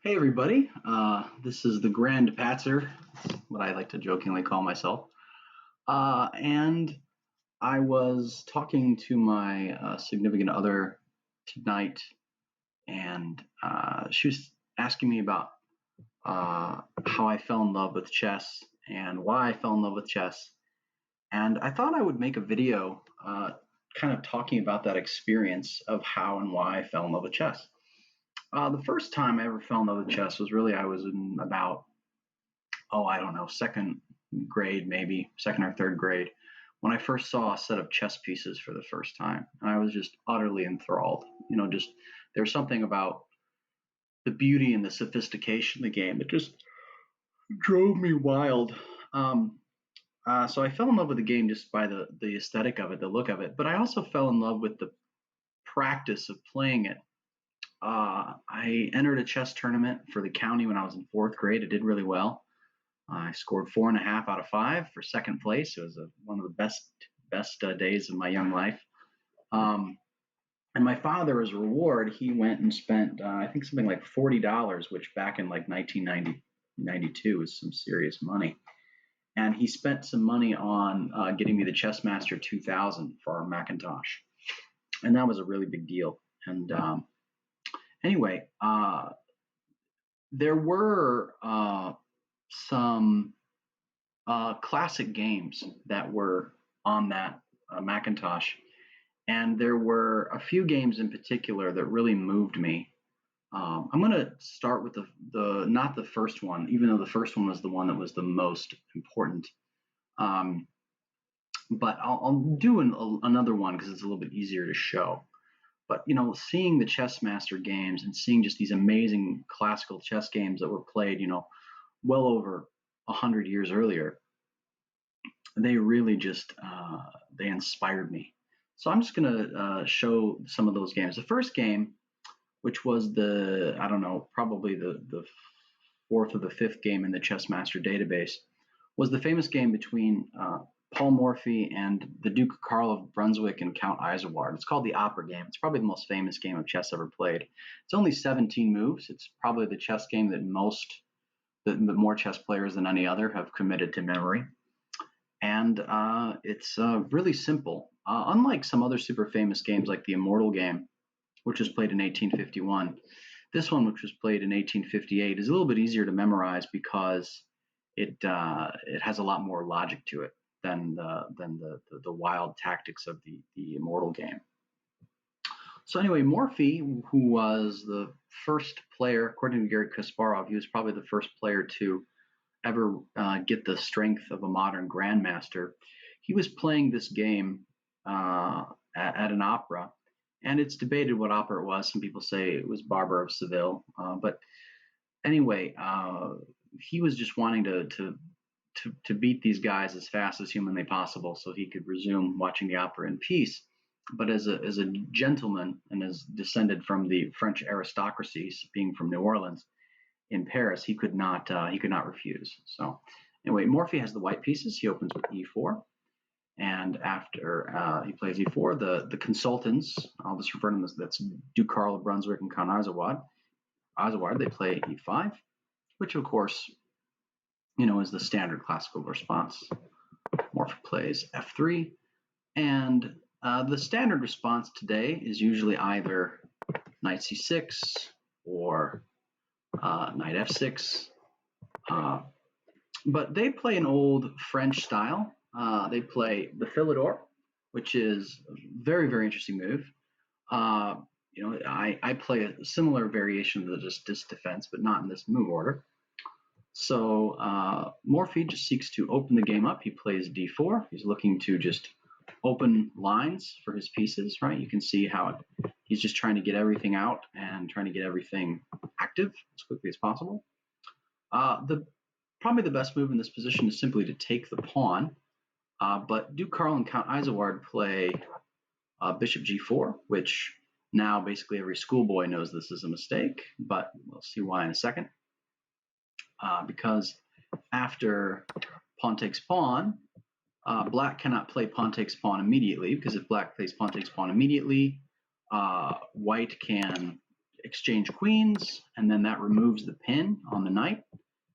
Hey everybody, this is the Grand Patzer, what I like to jokingly call myself. And I was talking to my significant other tonight, and she was asking me about how I fell in love with chess and why I fell in love with chess. And I thought I would make a video kind of talking about that experience of how and why I fell in love with chess. The first time I ever fell in love with chess was really I was in about, I don't know, second grade, maybe second or third grade, when I first saw a set of chess pieces for the first time. And I was just utterly enthralled. Just there's something about the beauty and the sophistication of the game that just drove me wild. So I fell in love with the game just by the aesthetic of it, the look of it. But I also fell in love with the practice of playing it. I entered a chess tournament for the county when I was in fourth grade. I did really well. I scored 4.5 out of 5 for second place. It was one of the best days of my young life. And my father, as a reward, he went and spent I think something like $40, which back in like 1992 was some serious money. And he spent some money on getting me the Chessmaster 2000 for our Macintosh, and that was a really big deal. And anyway, there were some classic games that were on that Macintosh, and there were a few games in particular that really moved me. I'm going to start with the not the first one, even though the first one was the one that was the most important. Um, but I'll do another one because it's a little bit easier to show. But seeing the Chessmaster games and seeing just these amazing classical chess games that were played, well over 100 years earlier, they really just they inspired me. So I'm just gonna show some of those games. The first game, which was I don't know, probably the fourth or the fifth game in the Chessmaster database, was the famous game between Paul Morphy and the Duke Karl of Brunswick and Count Isouard. It's called the Opera game. It's probably the most famous game of chess ever played. It's only 17 moves. It's probably the chess game that more chess players than any other have committed to memory. And it's really simple. Unlike some other super famous games like the Immortal game, which was played in 1851, this one, which was played in 1858, is a little bit easier to memorize because it has a lot more logic to it than the wild tactics of the Immortal game. So anyway, Morphy, who was the first player, according to Garry Kasparov, he was probably the first player to ever get the strength of a modern grandmaster. He was playing this game at an opera, and it's debated what opera it was. Some people say it was Barber of Seville, but anyway, he was just wanting to beat these guys as fast as humanly possible, so he could resume watching the opera in peace. But as a gentleman and as descended from the French aristocracy, being from New Orleans in Paris, he could not refuse. So anyway, Morphy has the white pieces. He opens with e4, and after he plays e4, the consultants, I'll just refer to them as that's Duke Karl of Brunswick and Count Isouard, they play e5, which of course is the standard classical response. Morphy plays f3, and the standard response today is usually either knight c6 or knight f6. But they play an old French style. They play the Philidor, which is a very, very interesting move. I play a similar variation of this defense, but not in this move order. So Morphy just seeks to open the game up. He plays d4. He's looking to just open lines for his pieces, right? You can see how he's just trying to get everything out and trying to get everything active as quickly as possible. Probably the best move in this position is simply to take the pawn, but Duke Karl and Count Isouard play bishop g4, which now basically every schoolboy knows this is a mistake, but we'll see why in a second. Because after pawn takes pawn, black cannot play pawn takes pawn immediately, because if black plays pawn takes pawn immediately, white can exchange queens, and then that removes the pin on the knight,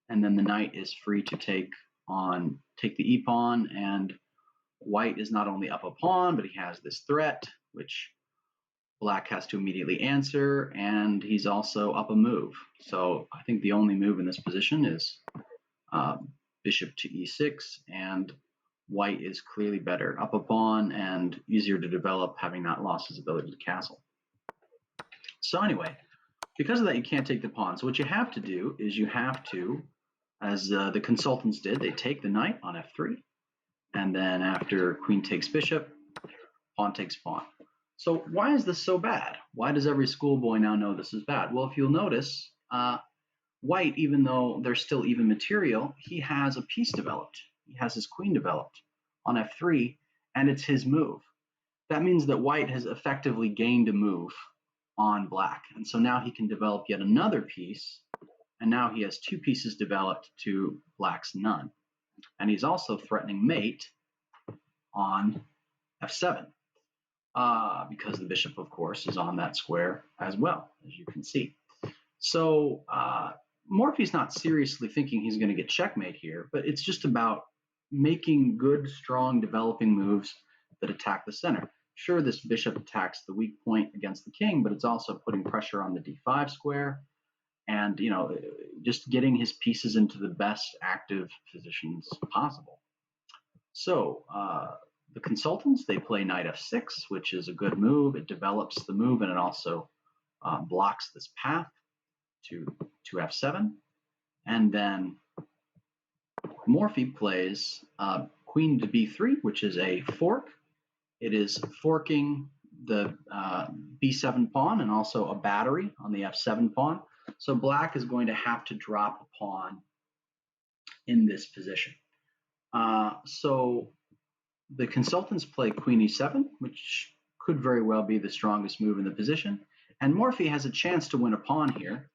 and then the knight is free to take the e-pawn, and white is not only up a pawn, but he has this threat, which black has to immediately answer, and he's also up a move. So I think the only move in this position is bishop to e6, and white is clearly better up a pawn and easier to develop, having not lost his ability to castle. So anyway, because of that, you can't take the pawn. So what you have to do is you have to, as the consultants did, they take the knight on f3, and then after queen takes bishop, pawn takes pawn. So why is this so bad? Why does every schoolboy now know this is bad? Well, if you'll notice, white, even though there's still even material, he has a piece developed. He has his queen developed on f3, and it's his move. That means that white has effectively gained a move on black. And so now he can develop yet another piece, and now he has two pieces developed to black's none. And he's also threatening mate on f7, because the bishop, of course, is on that square as well, as you can see. So Morphy's not seriously thinking he's going to get checkmate here, but it's just about making good, strong, developing moves that attack the center. Sure, this bishop attacks the weak point against the king, but it's also putting pressure on the d5 square, and just getting his pieces into the best active positions possible. So the consultants, they play knight f6, which is a good move. It develops the move, and it also blocks this path to f7. And then Morphy plays queen to b3, which is a fork. It is forking the b7 pawn and also a battery on the f7 pawn. So black is going to have to drop a pawn in this position. So the consultants play queen e7, which could very well be the strongest move in the position. And Morphy has a chance to win a pawn here,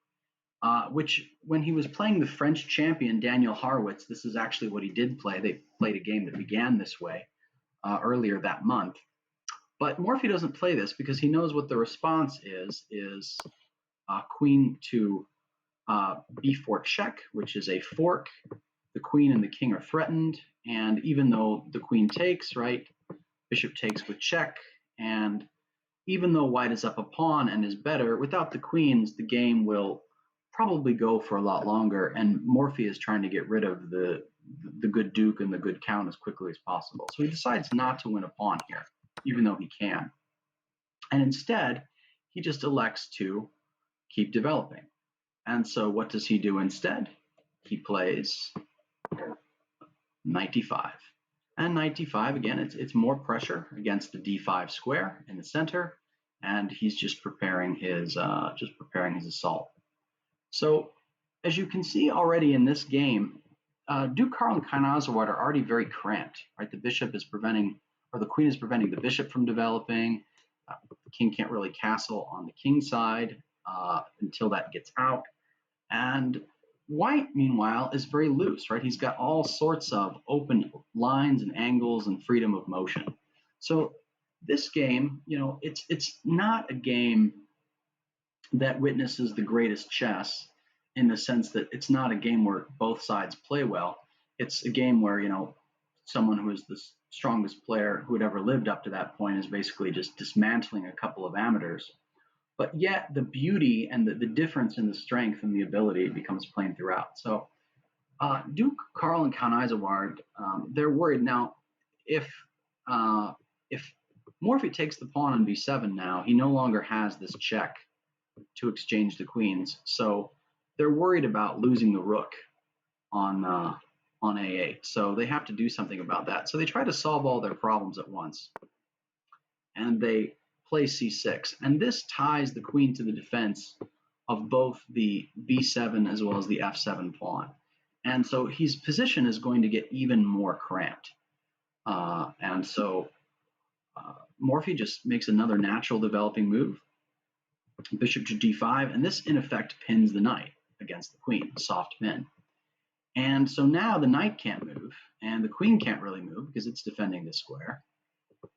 which when he was playing the French champion, Daniel Harwitz, this is actually what he did play. They played a game that began this way earlier that month. But Morphy doesn't play this because he knows what the response is queen to b4 check, which is a fork. The queen and the king are threatened, and even though the queen takes, right, bishop takes with check, and even though white is up a pawn and is better, without the queens, the game will probably go for a lot longer, and Morphy is trying to get rid of the good duke and the good count as quickly as possible. So he decides not to win a pawn here, even though he can. And instead, he just elects to keep developing. And so what does he do instead? He plays knight d5. And knight d5, again, it's more pressure against the d5 square in the center, and he's just preparing his assault. So as you can see already in this game, Duke Carl and Kayne-Azerwad are already very cramped, right? The bishop is preventing, or the queen is preventing the bishop from developing. The king can't really castle on the king side until that gets out. And white, meanwhile, is very loose, right? He's got all sorts of open lines and angles and freedom of motion. So this game, it's not a game that witnesses the greatest chess, in the sense that it's not a game where both sides play well. It's a game where, someone who is the strongest player who had ever lived up to that point is basically just dismantling a couple of amateurs. But yet the beauty and the difference in the strength and the ability becomes plain throughout. So Duke Carl and Kayne-Azerwad, they're worried now. If Morphy takes the pawn on b7 now, he no longer has this check to exchange the queens. So they're worried about losing the rook on a8. So they have to do something about that. So they try to solve all their problems at once, and they play c6. And this ties the queen to the defense of both the b7 as well as the f7 pawn. And so his position is going to get even more cramped. And so Morphy just makes another natural developing move, bishop to d5, and this in effect pins the knight against the queen, a soft pin. And so now the knight can't move, and the queen can't really move because it's defending the square,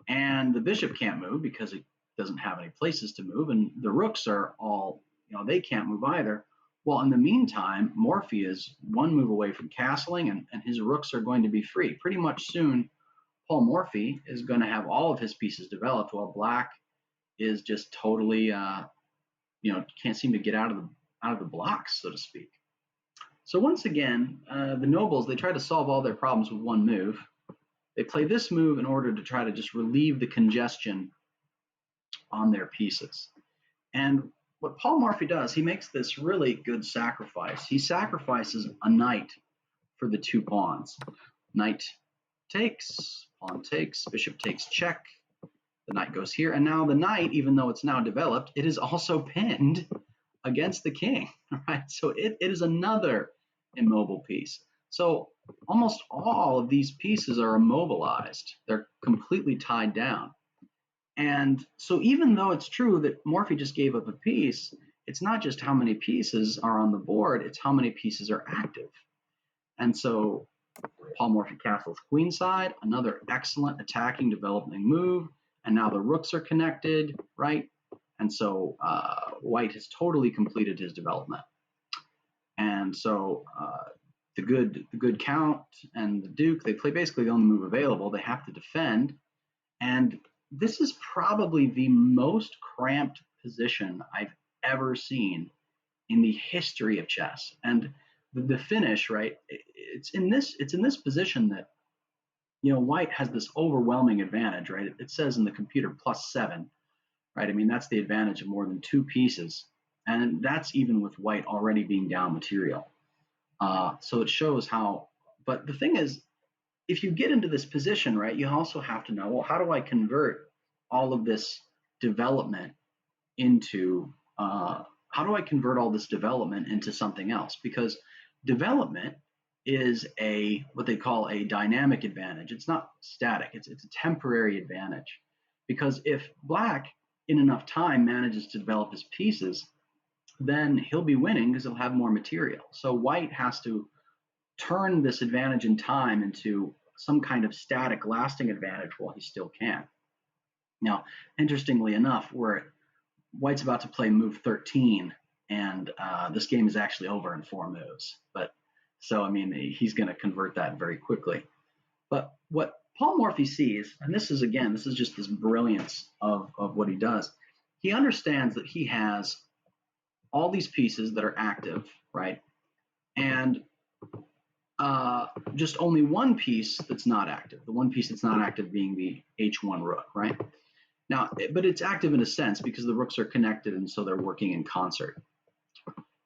and the bishop can't move because it doesn't have any places to move, and the rooks are all they can't move either. Well, in the meantime, Morphy is one move away from castling, and his rooks are going to be free. Pretty much soon, Paul Morphy is going to have all of his pieces developed, while Black is just totally, can't seem to get out of the blocks, so to speak. So once again, the nobles, they try to solve all their problems with one move. They play this move in order to try to just relieve the congestion on their pieces. And what Paul Morphy does, he makes this really good sacrifice. He sacrifices a knight for the 2 pawns. Knight takes, pawn takes, bishop takes check. The knight goes here. And now the knight, even though it's now developed, it is also pinned against the king, right? So it is another immobile piece. So almost all of these pieces are immobilized. They're completely tied down. And so even though it's true that Morphy just gave up a piece, it's not just how many pieces are on the board, it's how many pieces are active. And so Paul Morphy castles queenside, another excellent attacking developing move. And now the rooks are connected, right? And so White has totally completed his development. And so the good Count and the Duke, they play basically the only move available. They have to defend. And this is probably the most cramped position I've ever seen in the history of chess. And the finish, right? It's in this position that White has this overwhelming advantage, right? It says in the computer +7, right? I mean, that's the advantage of more than 2 pieces, and that's even with White already being down material. So it shows how. But the thing is, if you get into this position, right, you also have to know, well, how do I convert all of this development into how do I convert all this development into something else? Because development is what they call a dynamic advantage. It's not static. It's a temporary advantage. Because if Black in enough time manages to develop his pieces, then he'll be winning because he'll have more material. So White has to turn this advantage in time into some kind of static lasting advantage while he still can. Now, interestingly enough, White's about to play move 13, and this game is actually over in 4 moves. So I mean, he's going to convert that very quickly. But what Paul Morphy sees, and this is just this brilliance of what he does. He understands that he has all these pieces that are active, right? And just only one piece that's not active. The one piece that's not active being the H1 rook, right? Now, but it's active in a sense because the rooks are connected and so they're working in concert.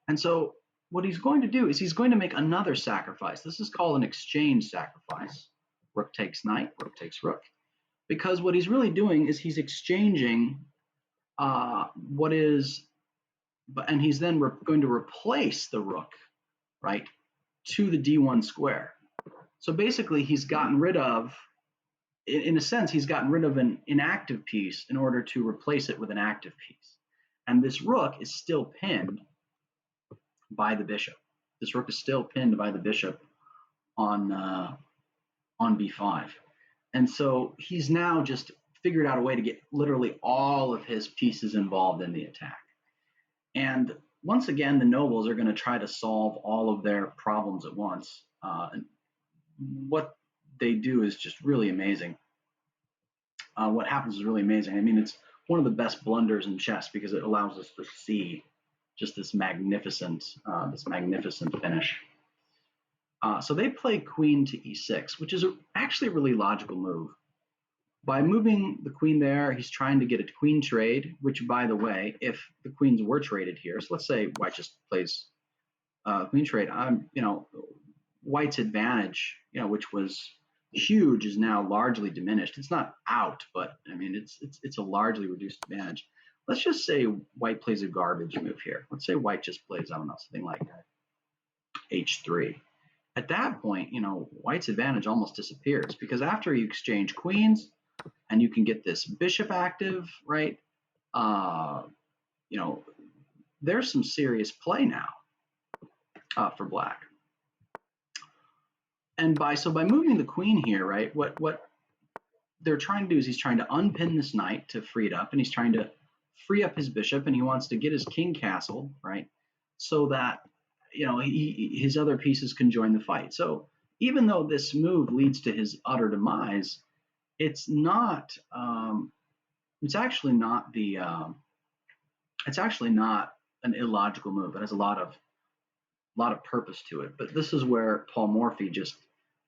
And so what he's going to do is he's going to make another sacrifice. This is called an exchange sacrifice. Rook takes knight, rook takes rook. Because what he's really doing is he's exchanging and he's then going to replace the rook, right, to the D1 square. So basically he's gotten rid of, in a sense, he's gotten rid of an inactive piece in order to replace it with an active piece. And this rook is still pinned by the bishop. This rook is still pinned by the bishop on b5. And so he's now just figured out a way to get literally all of his pieces involved in the attack. And once again, the nobles are going to try to solve all of their problems at once. And what they do is just really amazing. What happens is really amazing. I mean, it's one of the best blunders in chess because it allows us to see just this magnificent finish. So they play queen to e6, which is actually a really logical move. By moving the queen there, he's trying to get a queen trade, which, by the way, if the queens were traded here, so let's say White just plays queen trade, White's advantage, which was huge, is now largely diminished. It's not out, but I mean, it's a largely reduced advantage. Let's just say White plays a garbage move here. Let's say White just plays, I don't know, something like h3. At that point, White's advantage almost disappears because after you exchange queens and you can get this bishop active, right? There's some serious play now for Black. And by moving the queen here, right? What they're trying to do is he's trying to unpin this knight to free it up, and he's trying to free up his bishop, and he wants to get his king castle, right, so that his other pieces can join the fight. So even though this move leads to his utter demise, it's not. It's actually not the. It's actually not an illogical move. It has a lot of purpose to it. But this is where Paul Morphy just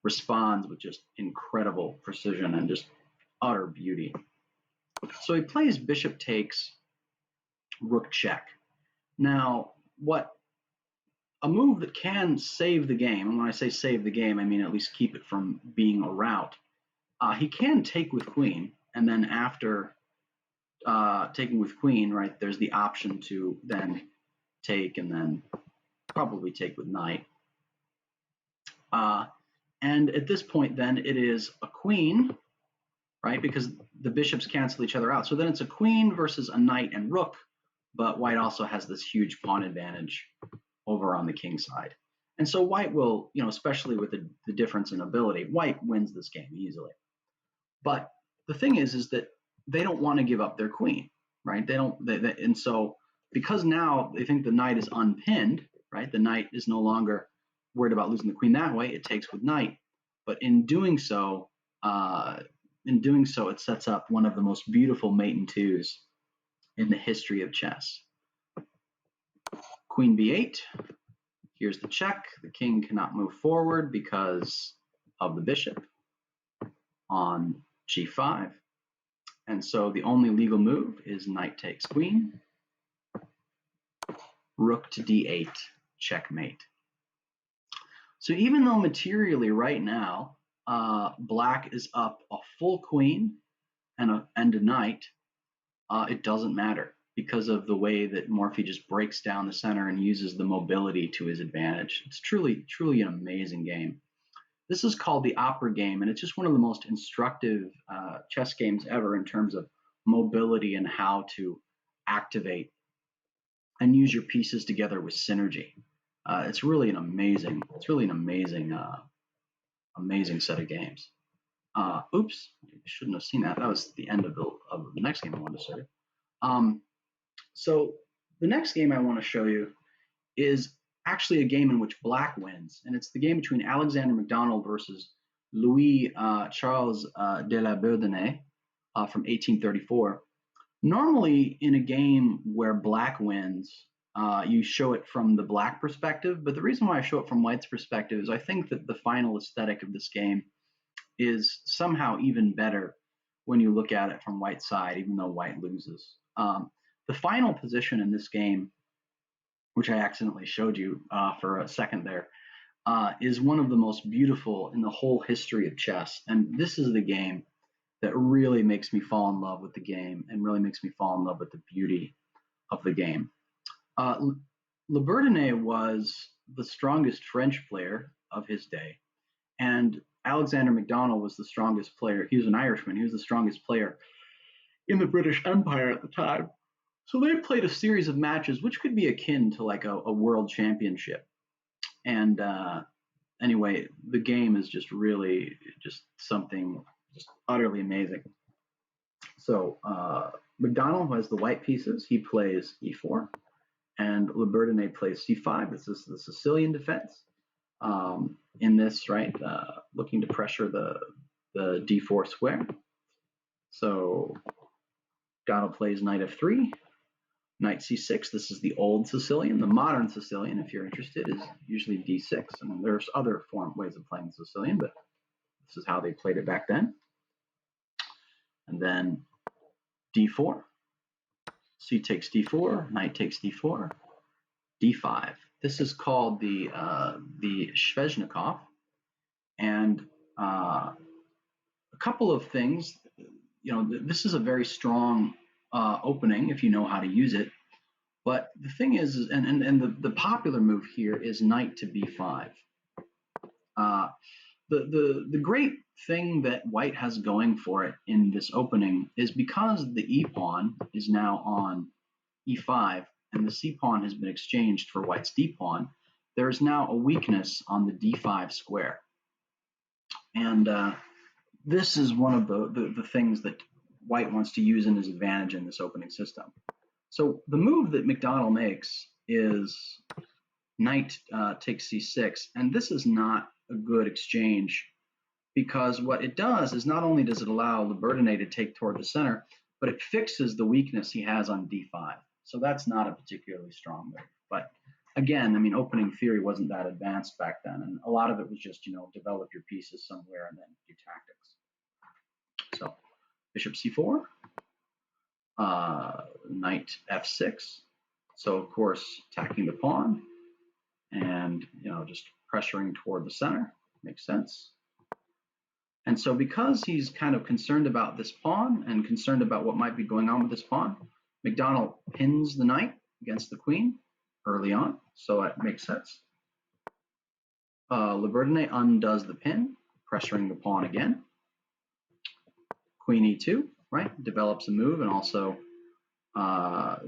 responds with just incredible precision and just utter beauty. So he plays bishop takes, rook check. Now, what a move that can save the game, and when I say save the game, I mean at least keep it from being a rout. He can take with queen, and then after taking with queen, right, there's the option to then take and then probably take with knight. And at this point, then it is a queen, right, because the bishops cancel each other out. So then it's a queen versus a knight and rook, but white also has this huge pawn advantage over on the king side. And so white will, especially with the difference in ability, white wins this game easily. But the thing is that they don't want to give up their queen, right? And so because now they think the knight is unpinned, right? The knight is no longer worried about losing the queen that way. It takes with knight, but in doing so, it sets up one of the most beautiful mate and twos in the history of chess. Queen b8. Here's the check. The king cannot move forward because of the bishop on g5. And so the only legal move is knight takes queen. Rook to d8, checkmate. So even though materially right now, black is up a full queen and a knight, it doesn't matter because of the way that Morphy just breaks down the center and uses the mobility to his advantage. It's truly, truly an amazing game. This is called the Opera game, and it's just one of the most instructive chess games ever in terms of mobility and how to activate and use your pieces together with synergy. It's really an amazing set of games. Oops, I shouldn't have seen that. That was the end of the next game I wanted to show you. So the next game I want to show you is actually a game in which black wins, and it's the game between Alexander McDonald versus Louis Charles de la Bourdonnais from 1834. Normally, in a game where black wins, you show it from the black perspective, but the reason why I show it from white's perspective is I think that the final aesthetic of this game is somehow even better when you look at it from white's side, even though white loses. The final position in this game, which I accidentally showed you for a second there, is one of the most beautiful in the whole history of chess. And this is the game that really makes me fall in love with the game and really makes me fall in love with the beauty of the game. Le Bourdonnais was the strongest French player of his day, and Alexander McDonald was the strongest player. He was an Irishman. He was the strongest player in the British Empire at the time. So they played a series of matches which could be akin to like a world championship. And anyway, the game is just really just something just utterly amazing. So McDonald has the white pieces. He plays e4, and Le Bourdonnais plays c5. This is the Sicilian defense. In this, right, looking to pressure the d4 square. So Donald plays knight f3, knight c6. This is the old Sicilian. The modern Sicilian, if you're interested, is usually d6. And there's other ways of playing Sicilian, but this is how they played it back then. And then d4, c takes d4, knight takes d4, d5. This is called the Sveshnikov, and a couple of things. This is a very strong opening if you know how to use it. But the thing is, and the popular move here is knight to b5. The great thing that white has going for it in this opening is because the e pawn is now on e5 and the c pawn has been exchanged for white's d pawn, there is now a weakness on the d5 square. And this is one of the things that white wants to use in his advantage in this opening system. So the move that McDonald makes is knight takes c6, and this is not a good exchange because what it does is not only does it allow Libertine to take toward the center, but it fixes the weakness he has on d5. So that's not a particularly strong move. But again, I mean, opening theory wasn't that advanced back then, and a lot of it was just, develop your pieces somewhere and then do tactics. So bishop c4, knight f6. So of course, attacking the pawn and just pressuring toward the center makes sense. And so because he's kind of concerned about this pawn and concerned about what might be going on with this pawn, McDonald pins the knight against the queen early on, so that makes sense. Libertine undoes the pin, pressuring the pawn again. Queen e2, right, develops a move and also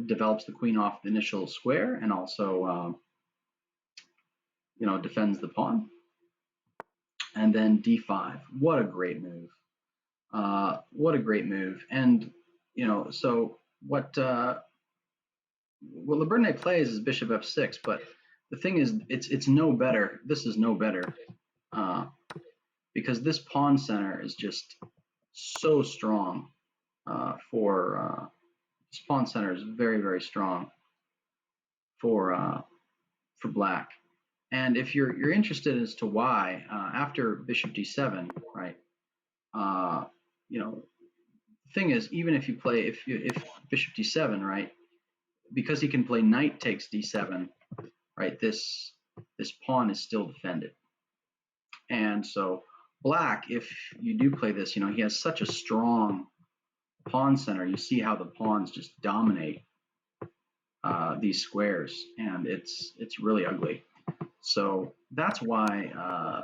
develops the queen off the initial square and also, defends the pawn. And then d5. What a great move. What a great move. And, so what Libertine plays is bishop f6, but the thing is, it's no better. This is no better because this pawn center is just so strong this pawn center is very, very strong for black. And if you're interested as to why, after bishop d7, right? The thing is, even if you play if bishop d7, right? Because he can play knight takes d7, right? This pawn is still defended. And so black, if you do play this, he has such a strong pawn center. You see how the pawns just dominate these squares, and it's really ugly. So that's why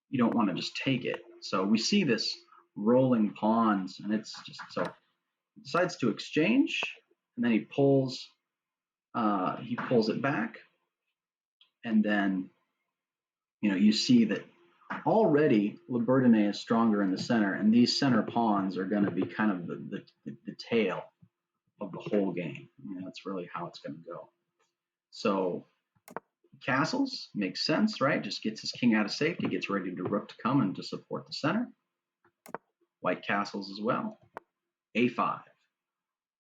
you don't want to just take it. So we see this rolling pawns, and it's just so he decides to exchange, and then he pulls it back, and then you see that already Libertine is stronger in the center, and these center pawns are going to be kind of the tail of the whole game. That's really how it's going to go. So castles makes sense, right? Just gets his king out of safety, gets ready to rook to come and to support the center. White castles as well. A5.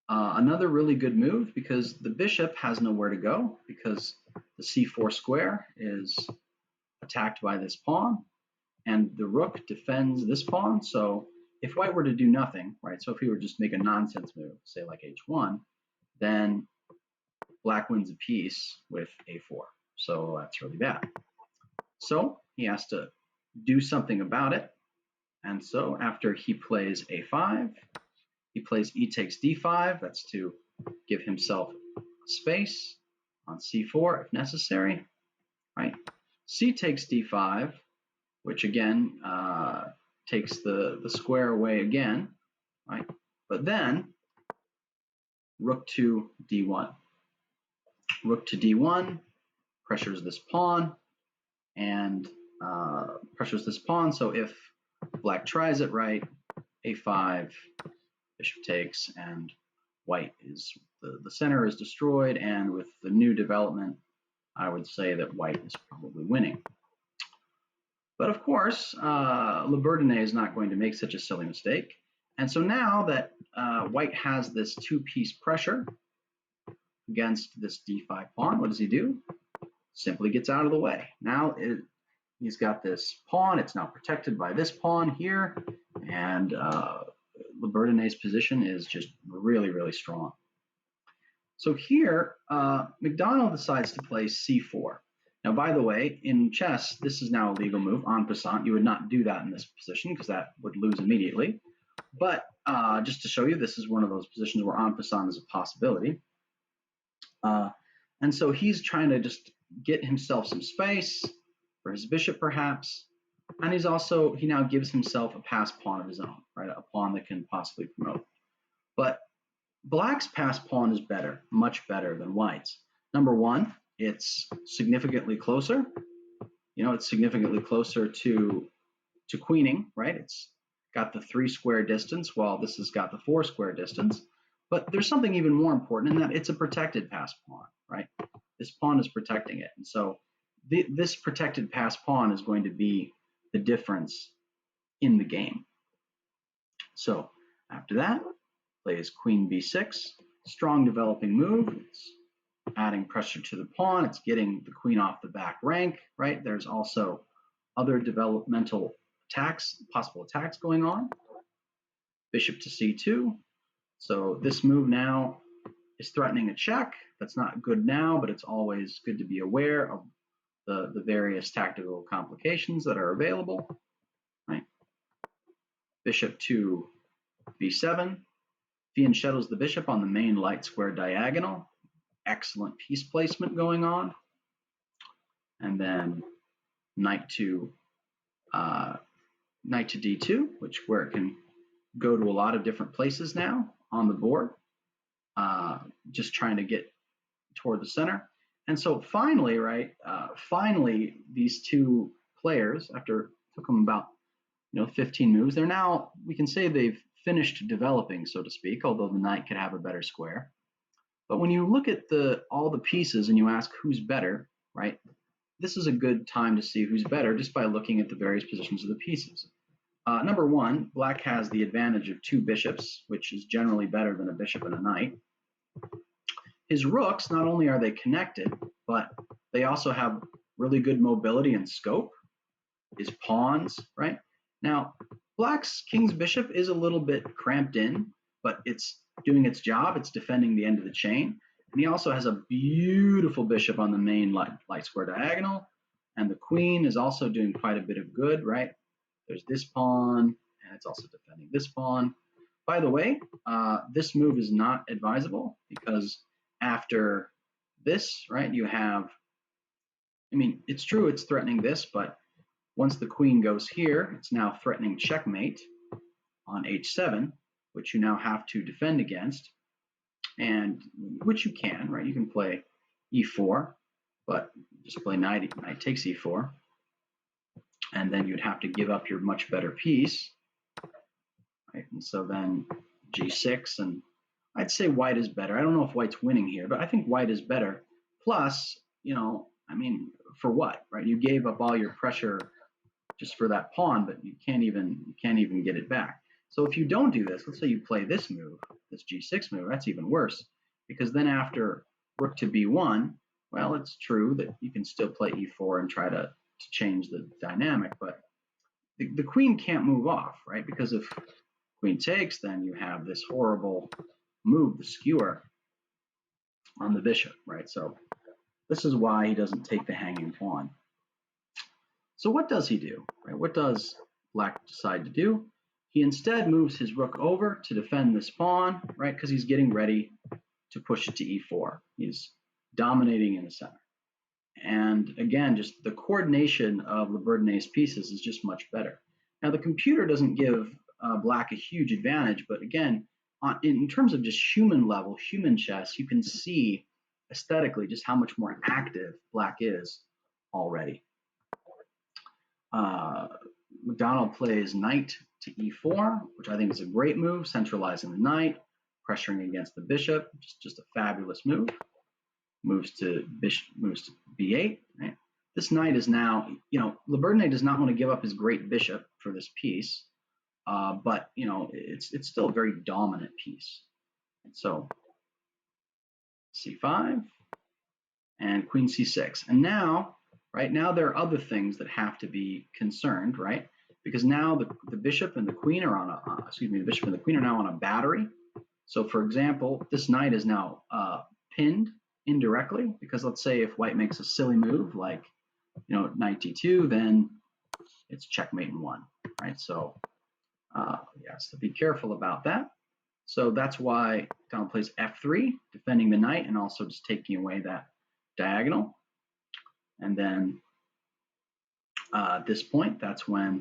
Another really good move because the bishop has nowhere to go because the c4 square is attacked by this pawn, and the rook defends this pawn. So if white were to do nothing, right? So if he were just make a nonsense move, say like h1, then black wins a piece with a4. So that's really bad. So he has to do something about it. And so after he plays a5, he plays e takes d5. That's to give himself space on c4 if necessary, right? C takes d5, which again takes the square away again, right? But then rook to d1. Rook to d1 pressures this pawn and pressures this pawn. So if black tries it right, a5, bishop takes, and white is the center is destroyed. And with the new development, I would say that white is probably winning. But of course, Libertine is not going to make such a silly mistake. And so now that white has this two-piece pressure against this d5 pawn, what does he do? Simply gets out of the way. Now he's got this pawn. It's now protected by this pawn here. And Libertine's position is just really, really strong. So here, McDonald decides to play c4. Now, by the way, in chess, this is now a legal move, en passant. You would not do that in this position because that would lose immediately. But just to show you, this is one of those positions where en passant is a possibility. And so he's trying to just get himself some space for his bishop, perhaps. And he now gives himself a pass pawn of his own, right? A pawn that can possibly promote. But black's pass pawn is better, much better than white's. Number one, it's significantly closer. It's significantly closer to queening, right? It's got the 3 square distance, while this has got the 4 square distance. But there's something even more important in that it's a protected pass pawn, right? This pawn is protecting it. And so this protected pass pawn is going to be the difference in the game. So after that, plays queen b6, strong developing move. It's adding pressure to the pawn. It's getting the queen off the back rank, right? There's also other developmental attacks, possible attacks going on. Bishop to c2. So this move now is threatening a check. That's not good now, but it's always good to be aware of the various tactical complications that are available. Right? Bishop to b7. Fianchetto's the bishop on the main light square diagonal. Excellent piece placement going on. And then knight to d2, where it can go to a lot of different places now on the board, just trying to get toward the center. And so finally, right, finally these two players, after it took them about 15 moves, they're now, we can say they've finished developing, so to speak, although the knight could have a better square. But when you look at all the pieces and you ask who's better, right, this is a good time to see who's better just by looking at the various positions of the pieces. Number one, black has the advantage of two bishops, which is generally better than a bishop and a knight. His rooks, not only are they connected, but they also have really good mobility and scope. His pawns, right? Now, black's king's bishop is a little bit cramped in, but it's doing its job. It's defending the end of the chain. And he also has a beautiful bishop on the main light square diagonal. And the queen is also doing quite a bit of good, right? There's this pawn, and it's also defending this pawn. By the way, this move is not advisable because after this, right, you have, I mean, it's true it's threatening this, but once the queen goes here, it's now threatening checkmate on h7, which you now have to defend against, and which you can, right? You can play e4, but just play knight takes e4. And then you'd have to give up your much better piece, right? And so then g6, and I'd say white is better. I don't know if white's winning here, but I think white is better. Plus, I mean, for what, right? You gave up all your pressure just for that pawn, but you can't even get it back. So if you don't do this, let's say you play this move, this g6 move, that's even worse, because then after rook to b1, well, it's true that you can still play e4 and try to change the dynamic, but the queen can't move off, right? Because if queen takes, then you have this horrible move, the skewer on the bishop, right? So this is why he doesn't take the hanging pawn. So what does he do, right? What does black decide to do? He instead moves his rook over to defend this pawn, right? Because he's getting ready to push it to e4. He's dominating in the center. And again, just the coordination of Labourdonnais' pieces is just much better. Now, the computer doesn't give black a huge advantage, but again, in terms of just human level, human chess, you can see aesthetically just how much more active black is already. Macdonald plays knight to e4, which I think is a great move, centralizing the knight, pressuring against the bishop, just a fabulous move. Moves to b8. Right? This knight is now, Labourdonnais does not want to give up his great bishop for this piece, but it's still a very dominant piece. And so c5 and queen c6, and now, right now there are other things that have to be concerned, right? Because now the bishop and the queen are on the bishop and the queen are now on a battery. So, for example, this knight is now pinned indirectly, because let's say if white makes a silly move like knight d2, then it's checkmate in one, right? So so be careful about that. So that's why Donald plays f3, defending the knight and also just taking away that diagonal. And then at this point, that's when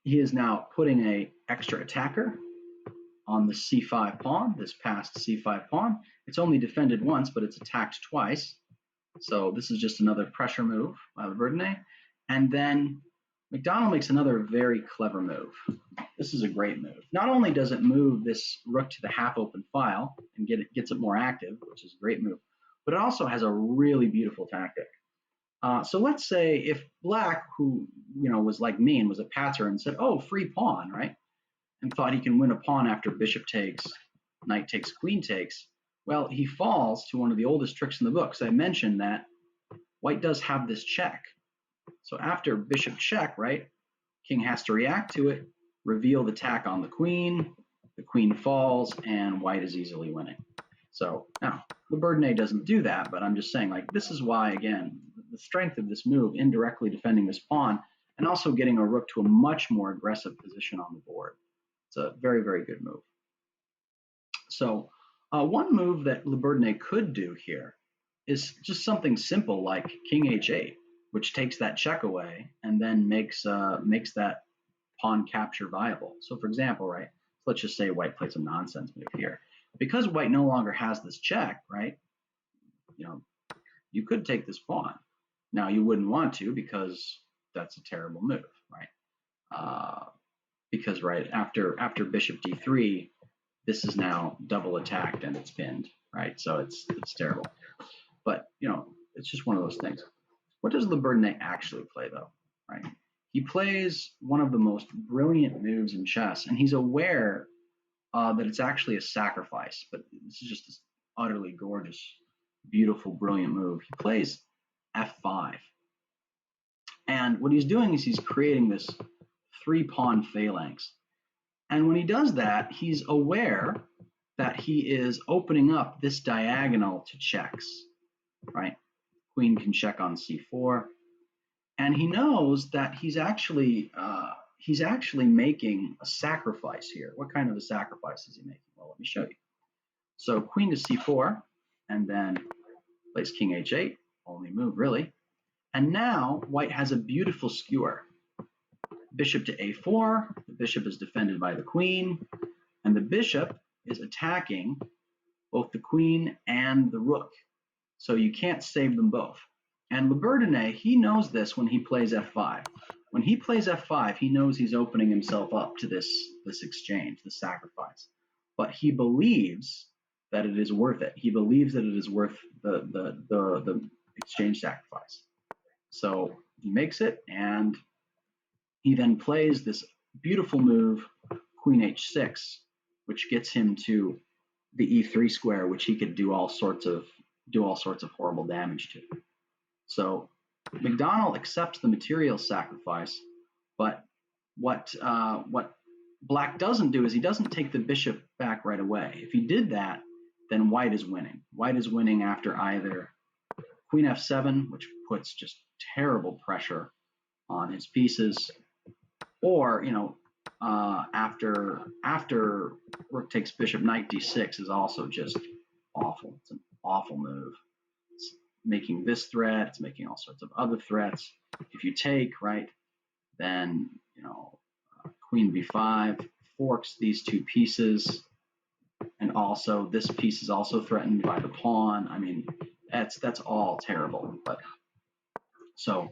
he is now putting a extra attacker on the c5 pawn, this passed c5 pawn. It's only defended once, but it's attacked twice. So this is just another pressure move by Labourdonnais. And then McDonald makes another very clever move. This is a great move. Not only does it move this rook to the half-open file and gets it more active, which is a great move, but it also has a really beautiful tactic. So let's say if Black, who was like me and was a patzer and said, "Oh, free pawn," right, and thought he can win a pawn after bishop takes, knight takes, queen takes. Well, he falls to one of the oldest tricks in the book. So I mentioned that White does have this check. So after bishop check, right, King has to react to it, reveal the attack on the queen falls, and White is easily winning. So now, Labordine doesn't do that, but I'm just saying, like, this is why, again, the strength of this move, indirectly defending this pawn, and also getting a rook to a much more aggressive position on the board. It's a very, very good move. So one move that Labordine could do here is just something simple like King H8, which takes that check away and then makes that pawn capture viable. So for example, right, let's just say White plays a nonsense move here. Because White no longer has this check, right, you could take this pawn. Now you wouldn't want to because that's a terrible move, right? Because right after bishop d3, this is now double attacked and it's pinned, right? So it's terrible. But it's just one of those things. What does Labordine actually play though, right? He plays one of the most brilliant moves in chess, and he's aware that it's actually a sacrifice. But this is just this utterly gorgeous, beautiful, brilliant move. He plays f5. And what he's doing is he's creating this three-pawn phalanx. And when he does that, he's aware that he is opening up this diagonal to checks, right? Queen can check on c4. And he knows that he's actually making a sacrifice here. What kind of a sacrifice is he making? Well, let me show you. So queen to c4, and then plays king h8, only move really. And now White has a beautiful skewer. Bishop to a4, the bishop is defended by the queen, and the bishop is attacking both the queen and the rook. So you can't save them both. And Labordine, he knows this when he plays f5. When he plays f5, he knows he's opening himself up to this exchange, this sacrifice. But he believes that it is worth it. He believes that it is worth the exchange sacrifice. So he makes it, and he then plays this beautiful move, queen h6, which gets him to the e3 square, which he could do all sorts of horrible damage to. So McDonald accepts the material sacrifice, but what Black doesn't do is he doesn't take the bishop back right away. If he did that, then White is winning. White is winning after either queen f7, which puts just terrible pressure on his pieces, or after rook takes bishop, knight d6 is also just awful. It's an awful move. It's making this threat. It's making all sorts of other threats. If you take, right, then queen b5 forks these two pieces, and also this piece is also threatened by the pawn. I mean, that's all terrible. But so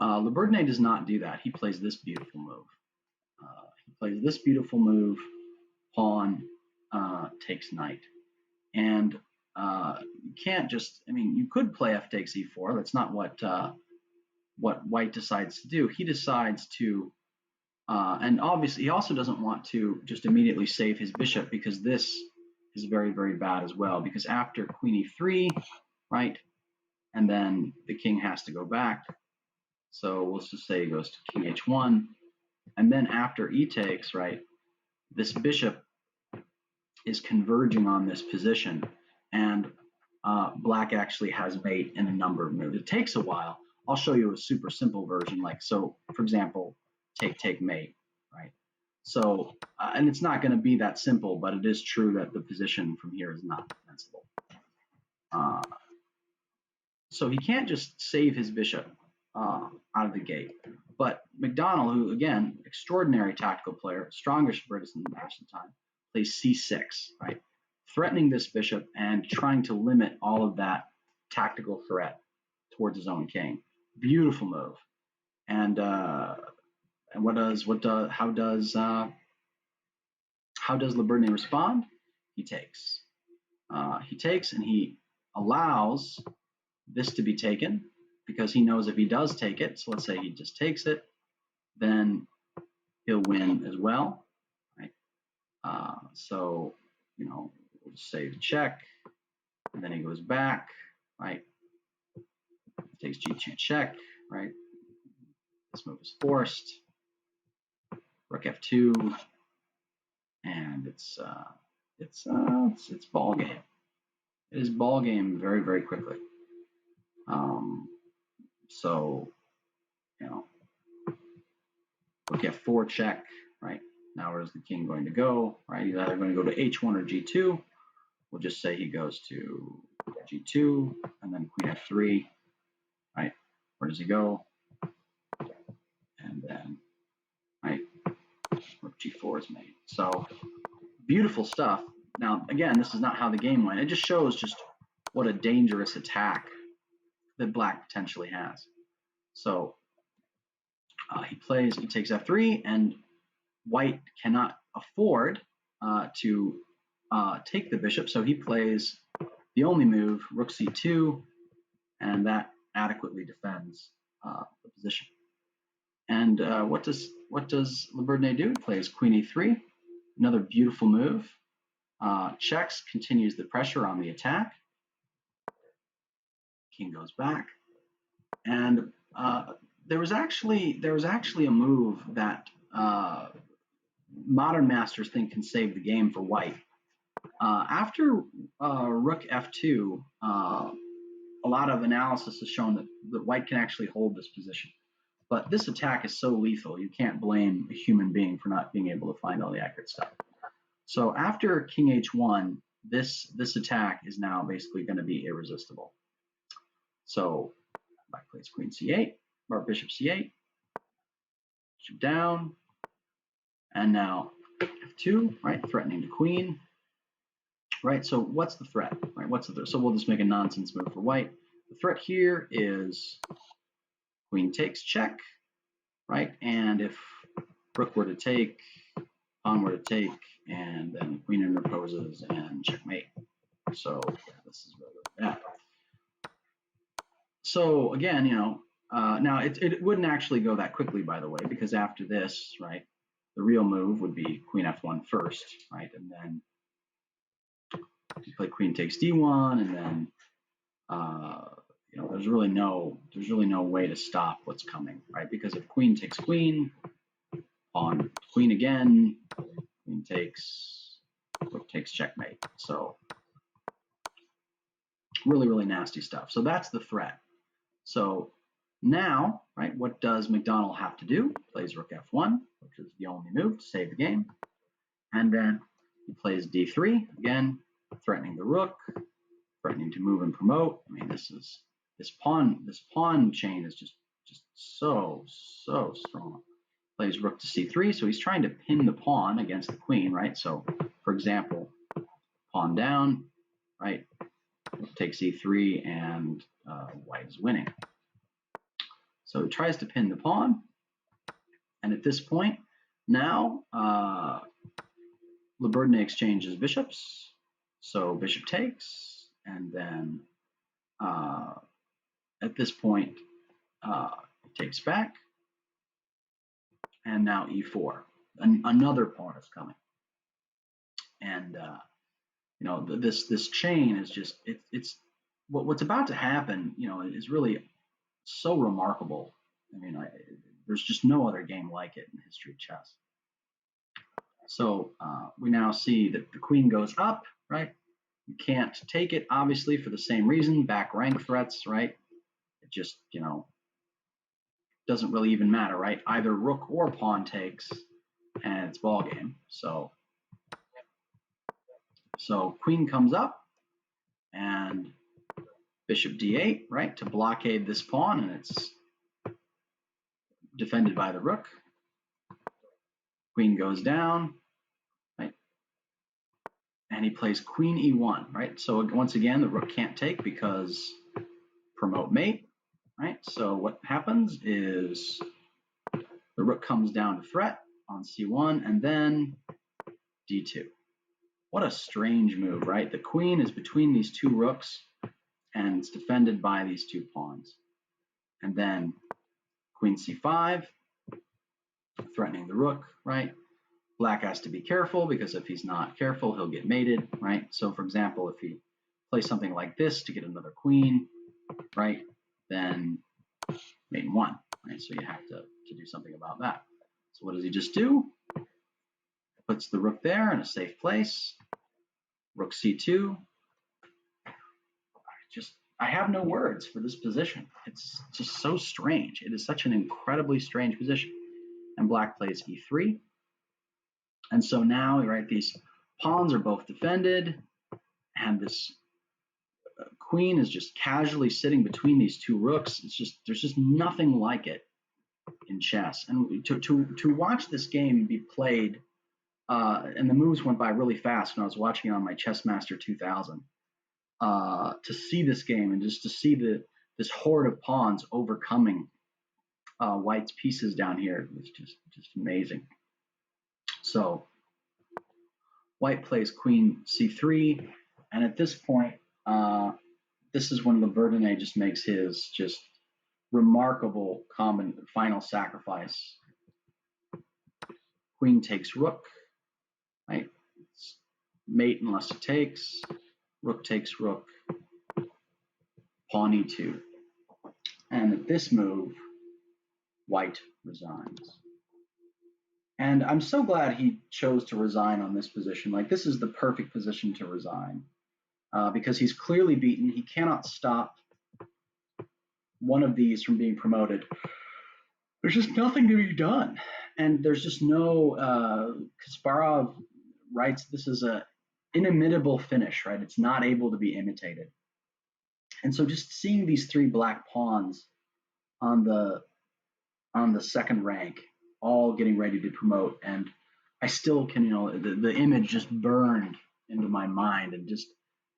Labordine does not do that. He plays this beautiful move. He plays this beautiful move. Pawn takes knight, and you can't just. I mean, you could play f takes e4. That's not what White decides to do. He decides to, and obviously he also doesn't want to just immediately save his bishop, because this is very, very bad as well. Because after queen e3, right, and then the king has to go back. So let's just say he goes to king h1, and then after e takes, right, this bishop is converging on this position, and Black actually has mate in a number of moves. It takes a while. I'll show you a super simple version, like so. For example, take mate, right? So, and it's not going to be that simple, but it is true that the position from here is not defensible. So he can't just save his bishop out of the gate. But McDonald, who again, extraordinary tactical player, strongest British in the national time, plays c6, right? Threatening this bishop and trying to limit all of that tactical threat towards his own king. Beautiful move. And how does Laberdne respond? He takes. And he allows this to be taken because he knows if he does take it, so let's say he just takes it, then he'll win as well, right? So, we'll just say the check, and then he goes back, right? Takes g2 check, right? This move is forced. Rook f2, and it's ball game. It is ball game very, very quickly. So, rook f4 check, right? Now where's the king going to go, right? He's either going to go to h1 or g2. We'll just say he goes to g2 and then queen f3, right? Where does he go? And then, right, rook g4 is made. So beautiful stuff. Now, again, this is not how the game went. It just shows just what a dangerous attack that black potentially has. So he takes f3, and white cannot afford to take the bishop, so he plays the only move, rook c2, and that adequately defends the position. And what does Laberdne do? He plays queen e3, another beautiful move. Checks, continues the pressure on the attack. King goes back, and there was actually a move that modern masters think can save the game for white. After rook f2, a lot of analysis has shown that white can actually hold this position. But this attack is so lethal, you can't blame a human being for not being able to find all the accurate stuff. So after king h1, this attack is now basically going to be irresistible. So black plays queen c8, or bishop c8, bishop down, and now f2, right, threatening the queen. Right, so what's the threat? Right, so we'll just make a nonsense move for white. The threat here is queen takes check, right? And if rook were to take, pawn were to take, and then the queen interposes and checkmate. So yeah, this is really bad. So again, now it wouldn't actually go that quickly, by the way, because after this, right, the real move would be queen f1 first, right, and then you play queen takes d1, and then there's really no way to stop what's coming, right? Because if queen takes queen, pawn queen again, queen takes, rook takes checkmate. So really, really nasty stuff. So that's the threat. So now, right, what does McDonald have to do? Plays rook f1, which is the only move to save the game, and then he plays d3 again, threatening the rook, threatening to move and promote. I mean, this pawn chain is just so strong. Plays rook to c3, so he's trying to pin the pawn against the queen, right? So, for example, pawn down, right? Rook takes e3, and white is winning. So he tries to pin the pawn, and at this point, now Laberdne exchanges bishops. So bishop takes, and then at this point, it takes back, and now e4. Another pawn is coming, and this chain is just it's what's about to happen. Is really so remarkable. I mean, there's just no other game like it in the history of chess. So we now see that the queen goes up, right? You can't take it, obviously, for the same reason, back rank threats, right? It just, doesn't really even matter, right? Either rook or pawn takes, and it's ball game. So queen comes up, and bishop d8, right, to blockade this pawn, and it's defended by the rook. Queen goes down, right? And he plays queen e1, right? So once again, the rook can't take because promote mate, right? So what happens is The rook comes down to threat on c1, and then d2. What a strange move, right? The queen is between these two rooks, and it's defended by these two pawns. And then queen c5, threatening the rook, right? Black has to be careful, because if he's not careful, he'll get mated, right? So for example, if he plays something like this to get another queen, right, then mate 1, right? So you have to do something about that. So what does he just do? Puts the rook there in a safe place. Rook c2. I have no words for this position. It's just so strange. It is such an incredibly strange position. And black plays e3. And so now, right, these pawns are both defended, and this queen is just casually sitting between these two rooks. There's just nothing like it in chess. And to watch this game be played, and the moves went by really fast when I was watching it on my Chessmaster 2000. To see this game and just to see this horde of pawns overcoming White's pieces down here was just amazing. So White plays queen c3, and at this point, this is when Le Bourdonnais just makes his just remarkable final sacrifice. Queen takes rook, right? It's mate unless it takes. Rook takes rook. Pawn e2. And at this move, White resigns. And I'm so glad he chose to resign on this position. Like, this is the perfect position to resign, because he's clearly beaten. He cannot stop one of these from being promoted. There's just nothing to be done. And there's just no, Kasparov writes this is a inimitable finish, right? It's not able to be imitated. And so just seeing these three black pawns on the second rank, all getting ready to promote, and I still can, the image just burned into my mind, and just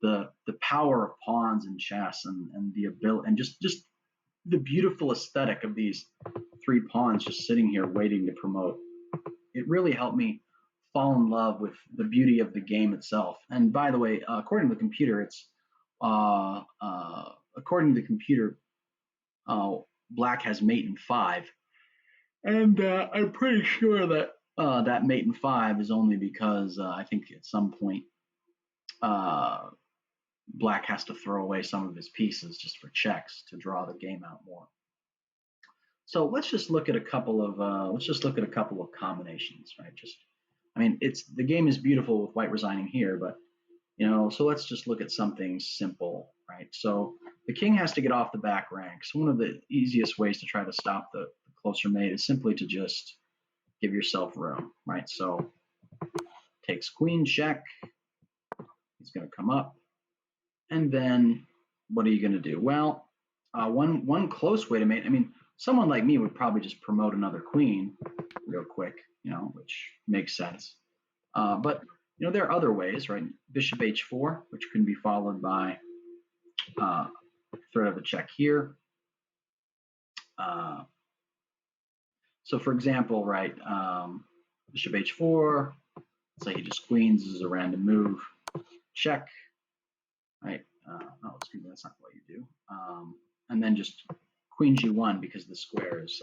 the power of pawns in chess, and the ability, and just the beautiful aesthetic of these three pawns just sitting here waiting to promote. It really helped me fall in love with the beauty of the game itself. And by the way, according to the computer, it's according to the computer, black has mate in 5, and I'm pretty sure that that mate in 5 is only because I think at some point black has to throw away some of his pieces just for checks to draw the game out more. So let's just look at a couple of combinations, right? The game is beautiful with White resigning here, but so let's just look at something simple, right? So the king has to get off the back rank. So one of the easiest ways to try to stop the closer mate is simply to just give yourself room, right? So takes queen check. He's going to come up, and then what are you going to do? Well, one close way to mate. I mean, someone like me would probably just promote another queen real quick, which makes sense. But there are other ways, right? Bishop h4, which can be followed by threat of a check here. So for example, right, bishop h4, say he just queens, this is a random move, check, right? No, excuse me, that's not what you do. And then just queen g1, because the square is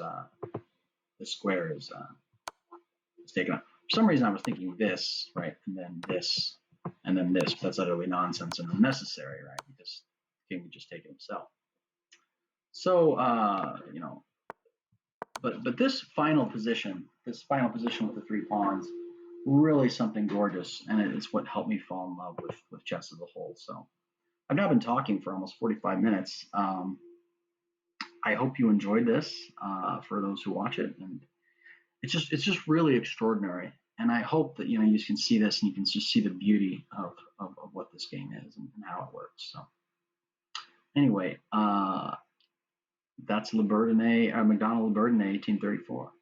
taken up. For some reason, I was thinking this, right, and then this, and then this. But that's utterly nonsense and unnecessary, right? Because the king would just take it himself. So, but this final position with the three pawns, really something gorgeous, and it's what helped me fall in love with chess as a whole. So, I've now been talking for almost 45 minutes. I hope you enjoyed this. For those who watch it, and it's just really extraordinary. And I hope that you can see this and you can just see the beauty of what this game is and how it works. So anyway, that's Macdonald Le Bourdonnais, 1834.